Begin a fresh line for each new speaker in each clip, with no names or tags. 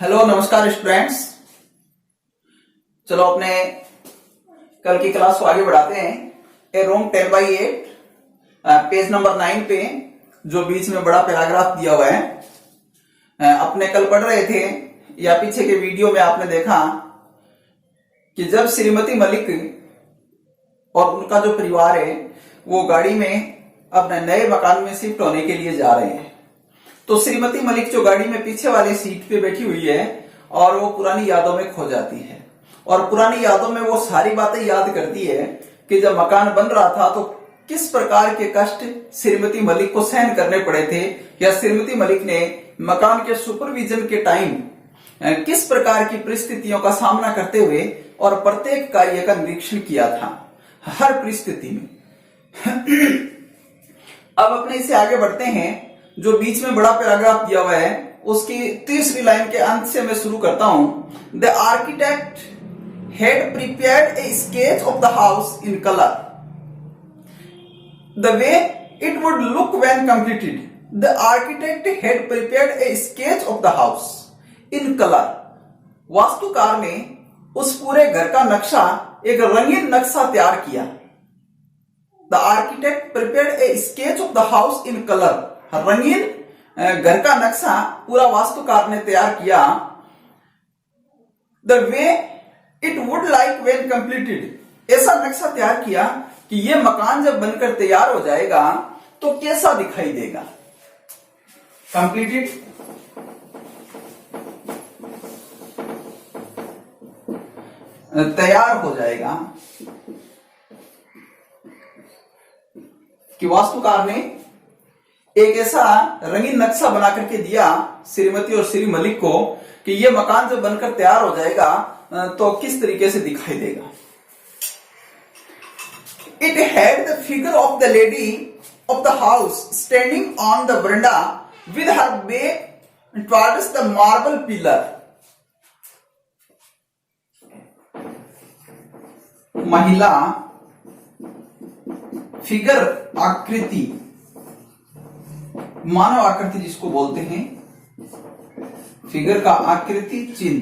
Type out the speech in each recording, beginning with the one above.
Hello नमस्कार students. चलो अपने कल की क्लास को आगे बढ़ाते हैं। ए रूम 10/8 पेज नंबर 9 पे जो बीच में बड़ा पैराग्राफ दिया हुआ है, अपने कल पढ़ रहे थे या पीछे के वीडियो में आपने देखा कि जब श्रीमती मलिक और उनका जो परिवार है वो गाड़ी में अपने नए मकान में शिफ्ट होने के लिए जा रहे हैं, तो श्रीमती मलिक जो गाड़ी में पीछे वाली सीट पे बैठी हुई है और वो पुरानी यादों में खो जाती है और पुरानी यादों में वो सारी बातें याद करती है कि जब मकान बन रहा था तो किस प्रकार के कष्ट श्रीमती मलिक को सहन करने पड़े थे, या श्रीमती मलिक ने मकान के सुपरविजन के टाइम किस प्रकार की परिस्थितियों का सामना करते हुए और प्रत्येक कार्य का निरीक्षण किया था हर परिस्थिति में। अब अपने इसे आगे बढ़ते हैं। जो बीच में बड़ा पैराग्राफ दिया हुआ है उसकी तीसरी लाइन के अंत से मैं शुरू करता हूं। The architect had prepared A sketch of the house in colour the way it would look when completed. The architect had prepared A sketch of the house in colour. वास्तुकार ने उस पूरे घर का नक्शा, एक रंगीन नक्शा तैयार किया। The architect prepared A sketch of the house in colour. रंगीन घर का नक्शा पूरा वास्तुकार ने तैयार किया। The way it would like when completed. ऐसा नक्शा तैयार किया कि यह मकान जब बनकर तैयार हो जाएगा तो कैसा दिखाई देगा। कंप्लीटेड तैयार हो जाएगा कि वास्तुकार ने एक ऐसा रंगीन नक्शा बना करके दिया श्रीमती और श्री मलिक को कि यह मकान जब बनकर तैयार हो जाएगा तो किस तरीके से दिखाई देगा। It had the figure of the lady of the house standing on the बरंडा with her back towards the marble pillar. महिला फिगर, आकृति, मानव आकृति जिसको बोलते हैं, फिगर का आकृति चिन्ह।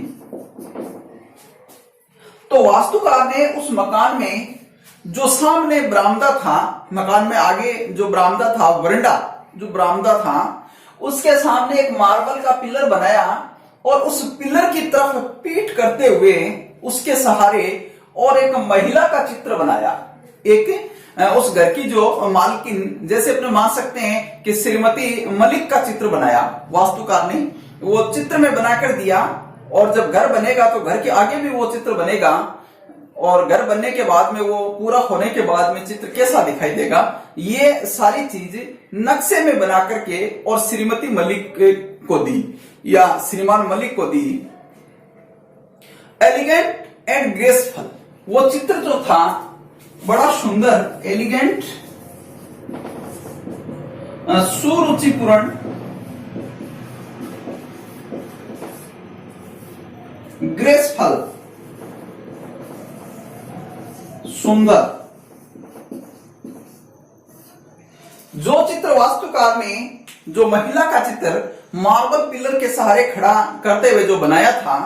तो वास्तुकार ने उस मकान में जो सामने बरामदा था, मकान में आगे जो बरामदा था, वरांडा जो बरामदा था, उसके सामने एक मार्बल का पिलर बनाया और उस पिलर की तरफ पीठ करते हुए उसके सहारे और एक महिला का चित्र बनाया। एक उस घर की जो मालकिन, जैसे अपने मान सकते हैं कि श्रीमती मलिक का चित्र बनाया वास्तुकार ने, वो चित्र में बनाकर दिया। और जब घर बनेगा तो घर के आगे भी वो चित्र बनेगा और घर बनने के बाद में, वो पूरा होने के बाद में चित्र कैसा दिखाई देगा, ये सारी चीज नक्शे में बना करके और श्रीमती मलिक को दी या श्रीमान मलिक को दी। एलिगेंट एंड ग्रेसफुल, वो चित्र जो था बड़ा सुंदर, एलिगेंट, सुरुचिपूर्ण, ग्रेसफुल, सुंदर। जो चित्र वास्तुकार ने, जो महिला का चित्र मार्बल पिलर के सहारे खड़ा करते हुए जो बनाया था,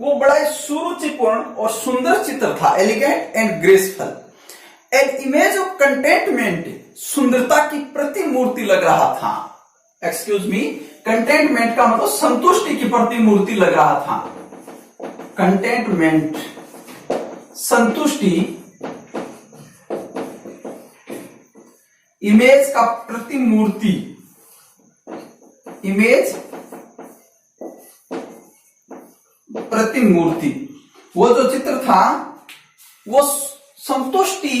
वो बड़ा सुरुचिपूर्ण और सुंदर चित्र था, elegant and graceful. An image of contentment, सुंदरता की प्रतिमूर्ति लग रहा था। एक्सक्यूज मी, कंटेंटमेंट का मतलब संतुष्टि की प्रतिमूर्ति लग रहा था। कंटेंटमेंट, संतुष्टि, इमेज का प्रतिमूर्ति, इमेज प्रतिमूर्ति। वो जो चित्र था वो संतुष्टि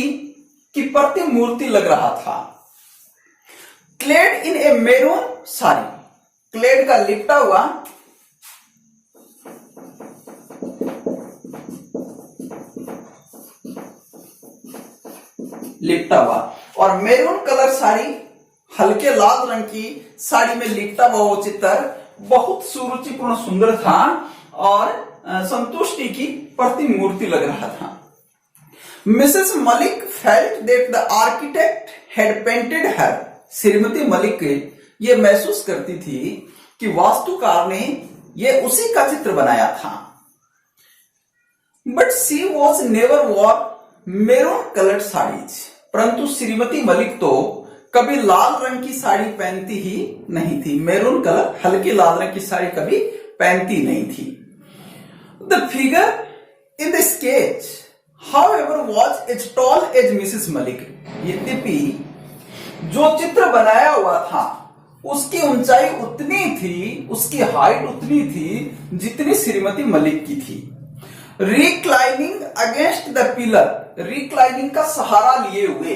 की प्रतिमूर्ति लग रहा था। क्लेड इन ए मैरून साड़ी, क्लेड का लिपटा हुआ, लिपटा हुआ, और मैरून कलर साड़ी, हल्के लाल रंग की साड़ी में लिपटा हुआ वो चित्र बहुत सुरुचिपूर्ण, सुंदर था और संतुष्टि की प्रतिमूर्ति लग रहा था। Mrs Malik felt that the architect had painted her. श्रीमती मलिक ये महसूस करती थी कि वास्तुकार ने ये उसी का चित्र बनाया था। But she was never war maroon coloured saris, परंतु श्रीमती मलिक तो कभी लाल रंग की साड़ी पहनती ही नहीं थी। मेरून कलर, हल्की लाल रंग की साड़ी कभी पहनती नहीं थी। The figure in the sketch however was as tall as Mrs Malik, यद्यपि जो चित्र बनाया हुआ था उसकी ऊंचाई उतनी थी, उसकी हाइट उतनी थी जितनी श्रीमती मलिक की थी। Reclining against the pillar, reclining का सहारा लिए हुए,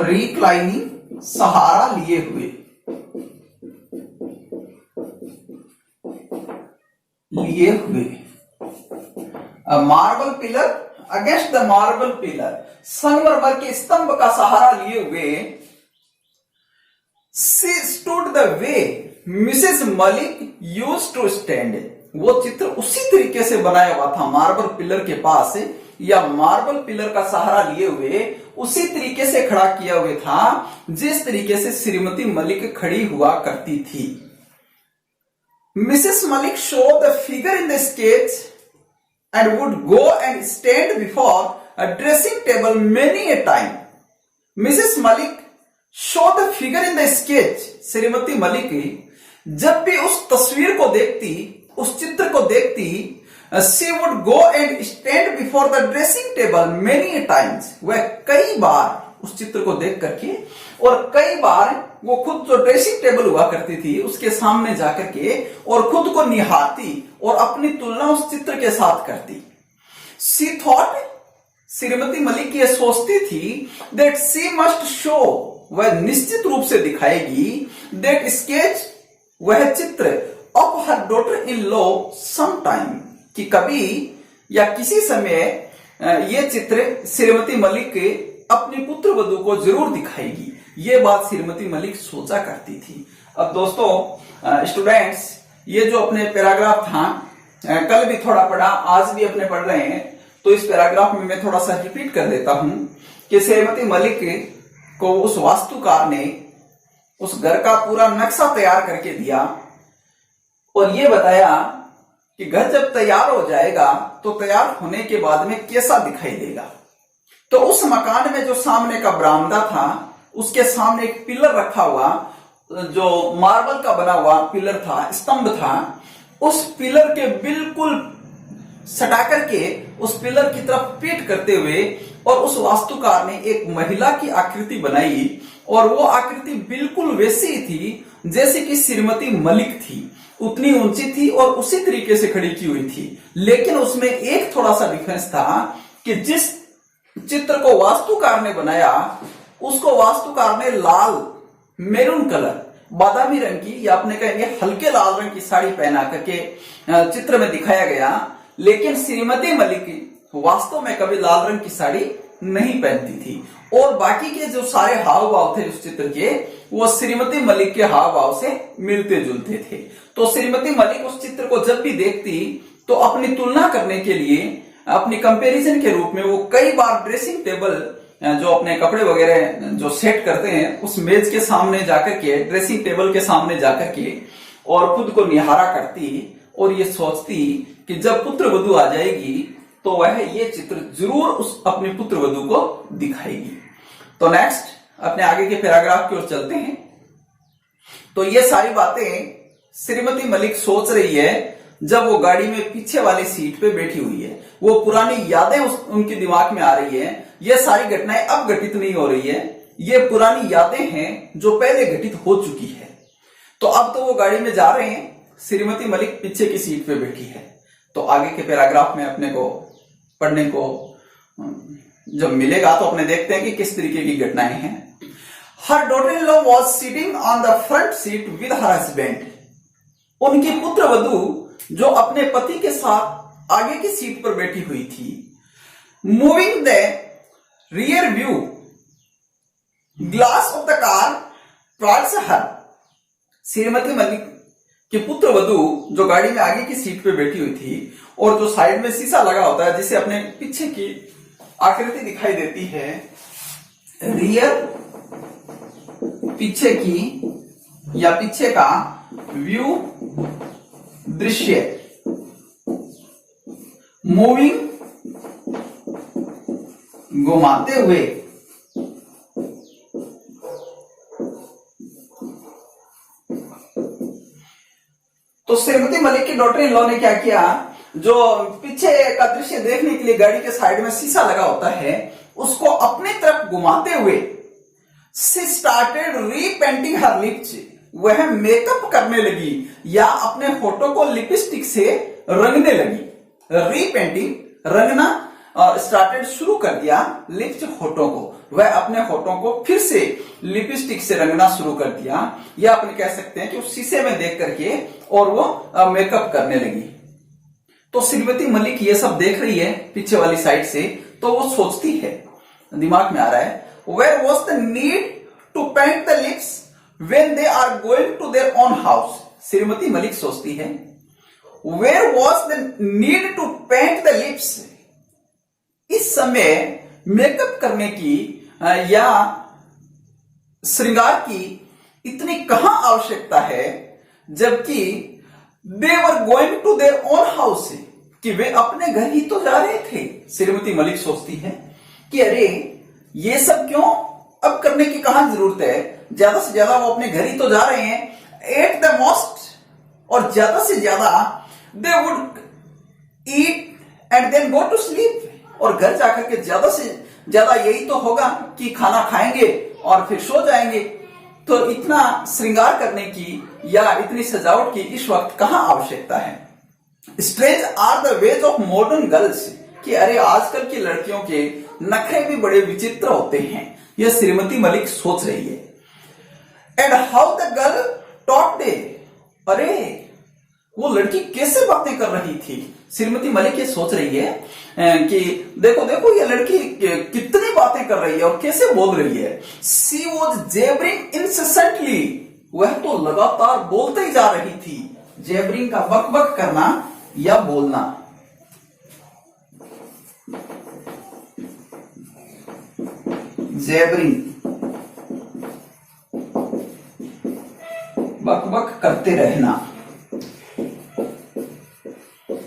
रिक्लाइनिंग सहारा लिए हुए, marble pillar against the marble pillar, संगमरमर के स्तंभ का सहारा लिए हुए। She stood the way Mrs Malik used to stand, वो चित्र उसी तरीके से बनाया हुआ था, मार्बल पिलर के पास या मार्बल पिलर का सहारा लिए हुए उसी तरीके से खड़ा किया हुआ था जिस तरीके से श्रीमती मलिक खड़ी हुआ करती थी। Mrs Malik show the figure in the sketch and would go and stand before a dressing table many a time. Mrs. Malik show the figure in the sketch. Shrimati Malik जब भी उस तस्वीर को देखती, उस चित्र को देखती, she would go and stand before the dressing table many a times. वह कई बार उस चित्र को देख करके और कई बार वो खुद जो ड्रेसिंग टेबल हुआ करती थी उसके सामने जाकर के और खुद को निहारती और अपनी तुलना उस चित्र के साथ करती। शी थॉट, श्रीमती मलिक ये सोचती थी, दैट शी मस्ट शो, वह निश्चित रूप से दिखाएगी, दैट स्केच, वह चित्र, of her daughter in law some time, कि कभी या किसी समय ये चित्र श्रीमती मलिक अपनी पुत्र वधू को जरूर दिखाएगी। ये बात श्रीमती मलिक सोचा करती थी। अब दोस्तों स्टूडेंट्स, ये जो अपने पैराग्राफ था कल भी थोड़ा पढ़ा, आज भी अपने पढ़ रहे हैं, तो इस पैराग्राफ में मैं थोड़ा सा रिपीट कर देता हूं कि श्रीमती मलिक को उस वास्तुकार ने उस घर का पूरा नक्शा तैयार करके दिया और ये बताया कि घर जब तैयार हो जाएगा तो तैयार होने के बाद में कैसा दिखाई देगा। तो उस मकान में जो सामने का बरामदा था उसके सामने एक पिलर रखा हुआ, जो मार्बल का बना हुआ पिलर था, स्तंभ था, उस पिलर के बिल्कुल सटा करके उस पिलर की तरफ पीठ करते हुए और उस वास्तुकार ने एक महिला की आकृति बनाई और वो आकृति बिल्कुल वैसी थी जैसे कि श्रीमती मलिक थी, उतनी ऊंची थी और उसी तरीके से खड़ी की हुई थी। लेकिन उसमें एक थोड़ा सा डिफरेंस था कि जिस चित्र को वास्तुकार ने बनाया उसको वास्तुकार ने लाल, मेरून कलर, बादामी रंग की या अपने कहेंगे हल्के लाल रंग की साड़ी पहना करके चित्र में दिखाया गया। लेकिन श्रीमती मलिक वास्तव में कभी लाल रंग की साड़ी नहीं पहनती थी और बाकी के जो सारे हाव भाव थे उस चित्र के, वो श्रीमती मलिक के हाव भाव से मिलते जुलते थे। तो श्रीमती मलिक उस चित्र को जब भी देखती तो अपनी तुलना करने के लिए, अपनी कंपैरिजन के रूप में वो कई बार ड्रेसिंग टेबल, जो अपने कपड़े वगैरह जो सेट करते हैं, उस मेज के सामने जाकर के, ड्रेसिंग टेबल के सामने जाकर के और खुद को निहारा करती और ये सोचती कि जब पुत्र वधू आ जाएगी तो वह ये चित्र जरूर उस अपने पुत्र वधू को दिखाएगी। तो नेक्स्ट अपने आगे के पैराग्राफ की ओर चलते हैं। तो ये सारी बातें श्रीमती मलिक सोच रही है जब वो गाड़ी में पीछे वाली सीट पे बैठी हुई है। वो पुरानी यादें उनके दिमाग में आ रही है। ये सारी घटनाएं अब घटित नहीं हो रही है, ये पुरानी यादें हैं जो पहले घटित हो चुकी है। तो अब तो वो गाड़ी में जा रहे हैं, श्रीमती मलिक पीछे की सीट पे बैठी है। तो आगे के पैराग्राफ में अपने को पढ़ने को जब मिलेगा तो अपने देखते हैं कि किस तरीके की घटनाएं हैं। Her daughter in law was sitting on the front seat with her husband, उनकी पुत्र वधू जो अपने पति के साथ आगे की सीट पर बैठी हुई थी। Moving the rear view glass of the car towards हर, श्रीमती मलिक कि पुत्र वधू जो गाड़ी में आगे की सीट पे बैठी हुई थी और जो साइड में शीशा लगा होता है जिसे अपने पीछे की आकृति दिखाई देती है रियर, पीछे की या पीछे का व्यू, दृश्य, मूविंग, घुमाते हुए, तो श्रीमती मलिक की डॉटर इन लॉ ने क्या किया, जो पीछे का दृश्य देखने के लिए गाड़ी के साइड में शीशा लगा होता है उसको अपनी तरफ घुमाते हुए she started repainting her lips, वह मेकअप करने लगी या अपने होठों को लिपस्टिक से रंगने लगी। रीपेंटिंग, रंगना, और स्टार्टेड, शुरू कर दिया, लिप्स, होठों को, वह अपने होठों को फिर से लिपस्टिक से रंगना शुरू कर दिया, या अपने कह सकते हैं कि उस शीशे में देख करके और वो मेकअप करने लगी। तो श्रीमती मलिक ये सब देख रही है पीछे वाली साइड से, तो वो सोचती है, दिमाग में आ रहा है, Where was the need to paint the lips when they are going to their own house? Shrimati Malik सोचती है, Where was the need to paint the lips? इस समय मेकअप करने की या श्रृंगार की इतनी कहां आवश्यकता है, जबकि they were going to their own house, कि वे अपने घर ही तो जा रहे थे। श्रीमती मलिक सोचती है कि अरे ये सब क्यों अब करने की कहां जरूरत है, ज्यादा से ज्यादा वो अपने घर ही तो जा रहे हैं। एट द मोस्ट, और ज्यादा से ज्यादा they would eat and then go to sleep, और घर जाकर के ज्यादा से ज्यादा यही तो होगा कि खाना खाएंगे और फिर सो जाएंगे। तो इतना श्रृंगार करने की या इतनी सजावट की इस वक्त कहां आवश्यकता है। Strange are the ways of modern girls, कि अरे आजकल की लड़कियों के नखरे भी बड़े विचित्र होते हैं, यह श्रीमती मलिक सोच रही है। And how the girl taught day, अरे वो लड़की कैसे बातें कर रही थी। श्रीमती मलिक ये सोच रही है कि देखो देखो ये लड़की कितनी बातें कर रही है और कैसे बोल रही है। शी वॉज जेबरिंग इंसेसेंटली, वह तो लगातार बोलते ही जा रही थी। जेबरिंग का बक बक करना या बोलना। जेबरिंग, बक बक करते रहना।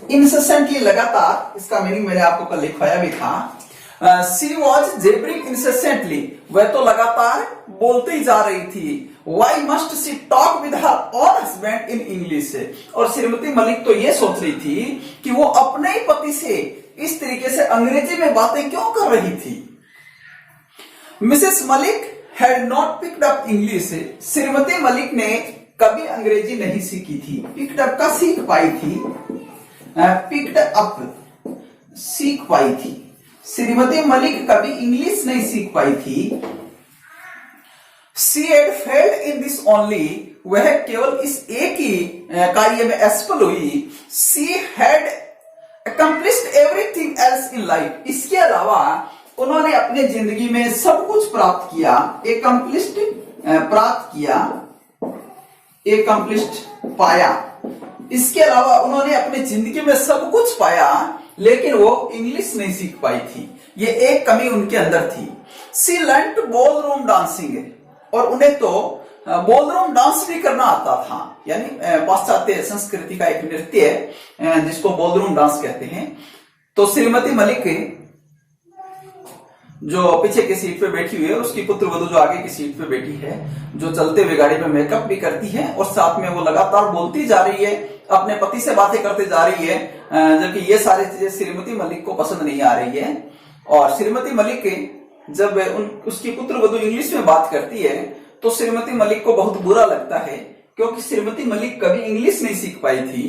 इंसेसेंटली, लगातार, इसका मीनिंग मैंने आपको कल लिखवाया भी था। शी वॉज जेबरिंग इंसेसेंटली, वह तो लगातार बोलते ही जा रही थी। Why must she talk with her own husband in English, और श्रीमती मलिक तो यह सोच रही थी कि वो अपने ही पति से इस तरीके से अंग्रेजी में बातें क्यों कर रही थी। Mrs Malik had not picked up English, Shrimati Malik ने कभी अंग्रेजी नहीं सीखी थी। पिक्ड अप का सीख पाई थी, पिक्ड अप सीख पाई थी। श्रीमती मलिक कभी इंग्लिश नहीं सीख पाई थी। She had failed in this only, वह केवल इस एक ही कार्य में असफल हुई। She had accomplished everything else in life, इसके अलावा उन्होंने अपने जिंदगी में सब कुछ प्राप्त किया। एकम्प्लिश्ड, प्राप्त किया, एकम्प्लिश्ड, पाया। इसके अलावा उन्होंने अपने जिंदगी में सब कुछ पाया, लेकिन वो इंग्लिश नहीं सीख पाई थी। ये एक कमी उनके अंदर थी। शी लर्न्ड बॉलरूम डांसिंग, और उन्हें तो बॉलरूम डांस भी करना आता था, यानी पाश्चात्य संस्कृति का एक नृत्य है जिसको बॉलरूम डांस कहते हैं। तो श्रीमती मलिक जो पीछे की सीट पे बैठी हुई है, उसकी पुत्र वधू जो आगे की सीट पे बैठी है, जो चलते हुए गाड़ी में मेकअप भी करती है और साथ में वो लगातार बोलती जा रही है, अपने पति से बातें करते जा रही है, जबकि ये सारी चीजें श्रीमती मलिक को पसंद नहीं आ रही है। और श्रीमती मलिक जब उसकी पुत्र वधू इंग्लिश में बात करती है तो श्रीमती मलिक को बहुत बुरा लगता है, क्योंकि श्रीमती मलिक कभी इंग्लिश नहीं सीख पाई थी।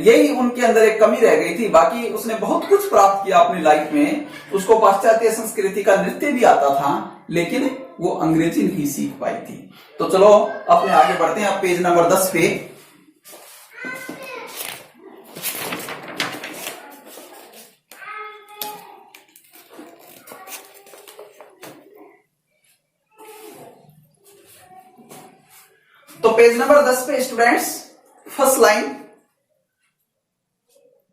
यही उनके अंदर एक कमी रह गई थी। बाकी उसने बहुत कुछ प्राप्त किया अपनी लाइफ में, उसको पाश्चात्य संस्कृति का नृत्य भी आता था, लेकिन वो अंग्रेजी नहीं सीख पाई थी। तो चलो अपने आगे बढ़ते हैं। आप पेज नंबर 10 पे तो पेज नंबर 10 पे students, first line,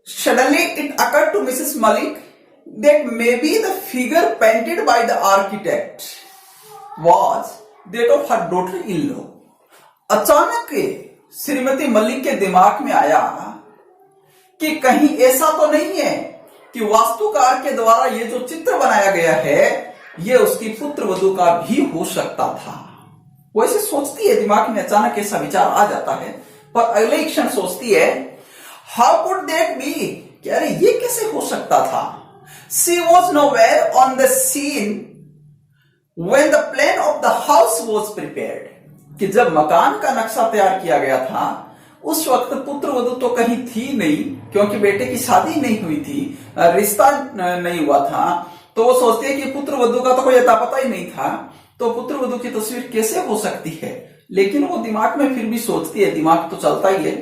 suddenly it occurred to Mrs Malik that maybe the figure painted by the architect was that of her daughter-in-law. अचानक श्रीमती मलिक के दिमाग में आया कि कहीं ऐसा तो नहीं है कि वास्तुकार के द्वारा ये जो चित्र बनाया गया है ये उसकी पुत्र वधू का भी हो सकता था। वो ऐसे सोचती है, दिमाग में अचानक ऐसा विचार आ जाता है, पर अगले क्षण सोचती है हाउ कुड दैट बी, कि अरे ये कैसे हो सकता था। She was nowhere on the scene when the plan of the house was prepared, कि जब मकान का नक्शा तैयार किया गया था उस वक्त पुत्र वधू तो कहीं थी नहीं, क्योंकि बेटे की शादी नहीं हुई थी, रिश्ता नहीं हुआ था। तो वो सोचती है कि पुत्र वधू का तो कोई अता पता ही नहीं था, तो पुत्र वधू की तस्वीर कैसे हो सकती है। लेकिन वो दिमाग में फिर भी सोचती है, दिमाग तो चलता ही है।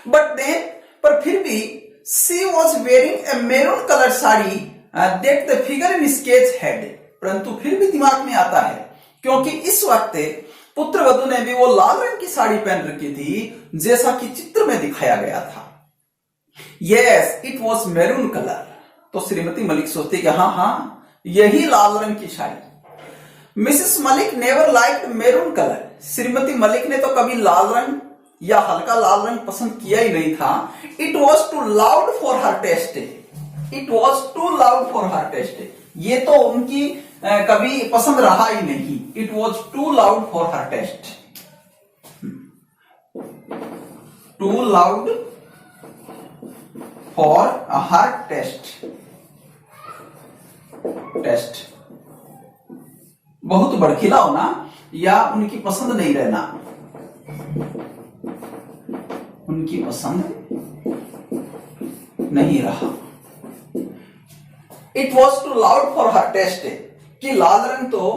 बट देन, पर फिर भी she was wearing A maroon colour sari that the figure in sketch had, परंतु फिर भी दिमाग में आता है क्योंकि इस वक्त पुत्र वधू ने भी वो लाल रंग की साड़ी पहन रखी थी जैसा कि चित्र में दिखाया गया था। Yes it was maroon colour. तो श्रीमती मलिक सोचती कि हाँ यही लाल रंग की sari. Mrs Malik never liked maroon colour. Shrimati Malik ने तो कभी लाल रंग या हल्का लाल रंग पसंद किया ही नहीं था। It was too loud for her taste. It was too loud for her taste. ये तो उनकी कभी पसंद रहा ही नहीं। It was too loud for her taste. Too loud for her taste. Taste बहुत भड़कीला होना या उनकी पसंद नहीं रहना। उनकी पसंद नहीं रहा। It was too loud for her taste, कि लाल रंग तो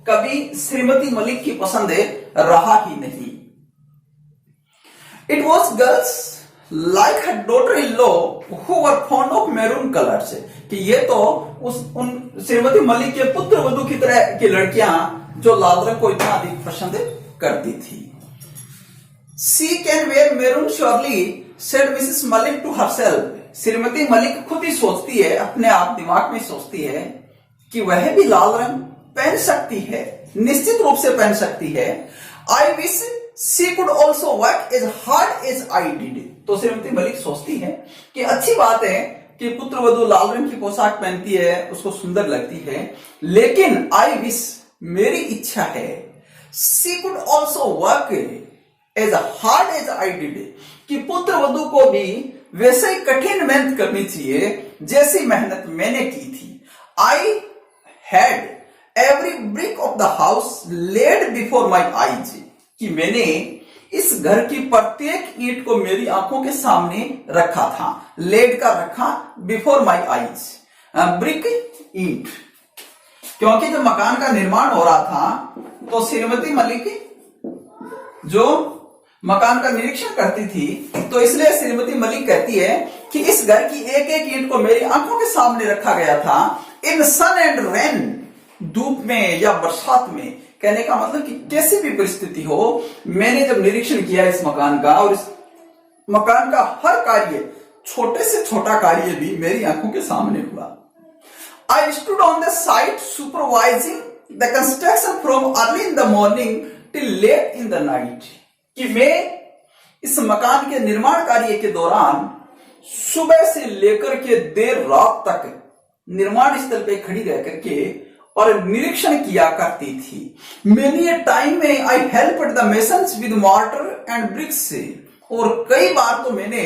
कभी श्रीमती मलिक की पसंद रहा ही नहीं। It was girls like her daughter in law who were fond of maroon colours, कि ये तो उन श्रीमती मलिक के पुत्र वधू की तरह की लड़कियां जो लाल रंग को इतना अधिक पसंद करती थी। She can wear maroon surely said Mrs Malik to herself. श्रीमती मलिक खुद ही सोचती है, अपने आप दिमाग में सोचती है कि वह भी लाल रंग पहन सकती है, निश्चित रूप से पहन सकती है। I wish she could also work as hard as I did. तो श्रीमती मलिक सोचती है कि अच्छी बात है कि पुत्र वधू लाल रंग की पोशाक पहनती है, उसको सुंदर लगती है, लेकिन आई विश, मेरी इच्छा है, she could also work as hard as I did, कि पुत्र वधू को भी वैसे ही कठिन मेहनत करनी चाहिए जैसी मेहनत मैंने की थी। I had every brick of the house laid before my eyes, कि मैंने इस घर की प्रत्येक ईंट को मेरी आंखों के सामने रखा था। लेड का रखा, बिफोर माई आईज, ब्रिक ईंट, क्योंकि जब मकान का निर्माण हो रहा था तो श्रीमती मलिक जो मकान का निरीक्षण करती थी, तो इसलिए श्रीमती मलिक कहती है कि इस घर की एक एक ईंट को मेरी आंखों के सामने रखा गया था। इन सन एंड रेन, धूप में या बरसात में, कहने का मतलब कि कैसी भी परिस्थिति हो, मैंने जब निरीक्षण किया इस मकान का, और इस मकान का हर कार्य, छोटे से छोटा कार्य भी मेरी आंखों के सामने हुआ। I stood on the site supervising the construction from early in the morning till late in the night, कि मैं इस मकान के निर्माण कार्य के दौरान सुबह से लेकर के देर रात तक निर्माण स्थल पे खड़ी रह करके और निरीक्षण किया करती थी। मेनी ए टाइम में I helped the masons with mortar and bricks, और कई बार तो मैंने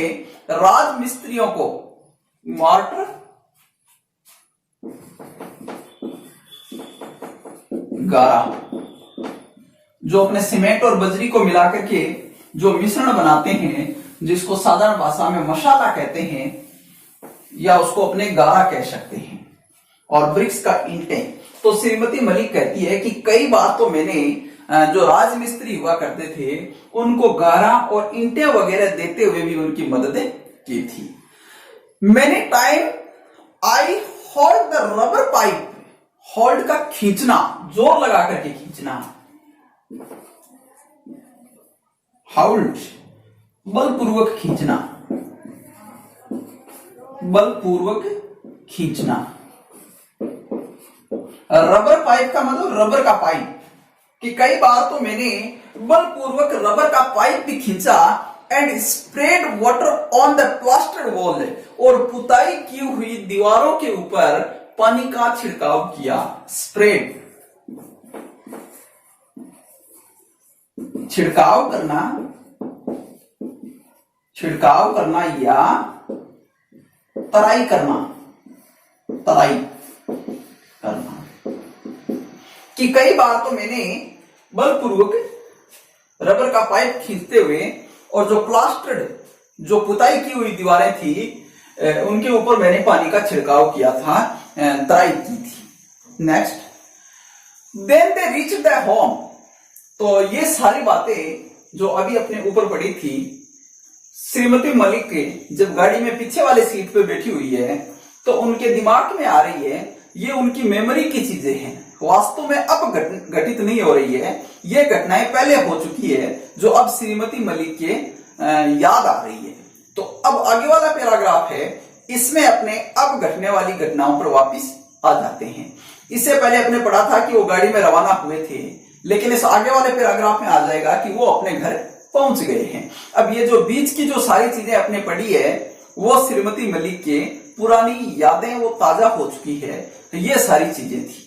राज मिस्त्रियों को मॉर्टर, गारा, जो अपने सीमेंट और बजरी को मिलाकर के जो मिश्रण बनाते हैं, जिसको साधारण भाषा में मसाला कहते हैं, या उसको अपने गारा कह सकते हैं, और ब्रिक्स का ईंटें। तो श्रीमती मलिक कहती है कि कई बार तो मैंने जो राजमिस्त्री हुआ करते थे उनको गारा और ईंटें वगैरह देते हुए भी उनकी मदद की थी। Many time I hold the rubber pipe, hold का खींचना, जोर लगा करके खींचना, होल्ड बलपूर्वक खींचना, बलपूर्वक खींचना, रबर पाइप का मतलब रबर का पाइप, कि कई बार तो मैंने बलपूर्वक रबर का पाइप भी खींचा and spread water on the plastered wall, और पुताई की हुई दीवारों के ऊपर पानी का छिड़काव किया। स्प्रेड छिड़काव करना या तराई करना कि कई बार तो मैंने बलपूर्वक रबर का पाइप खींचते हुए और जो प्लास्टर्ड, जो पुताई की हुई दीवारें थी, उनके ऊपर मैंने पानी का छिड़काव किया था, तराई की थी। Next, then they reach the home. तो ये सारी बातें जो अभी अपने ऊपर पड़ी थी, श्रीमती मलिक के जब गाड़ी में पीछे वाले सीट पे बैठी हुई है तो उनके दिमाग में आ रही है, ये उनकी मेमोरी की चीजें हैं, वास्तव में अब घटित नहीं हो रही है, ये घटनाएं पहले हो चुकी है जो अब श्रीमती मलिक के याद आ रही है। तो अब आगे वाला पैराग्राफ है, इसमें अपने अब घटने वाली घटनाओं पर वापस आ जाते हैं। इससे पहले अपने पढ़ा था कि वो गाड़ी में रवाना हुए थे, लेकिन इस आगे वाले पैराग्राफ में आ जाएगा कि वो अपने घर पहुंच गए हैं। अब ये जो बीच की जो सारी चीजें अपने पढ़ी है, वो श्रीमती मलिक के पुरानी यादें वो ताजा हो चुकी है, तो ये सारी चीजें थी।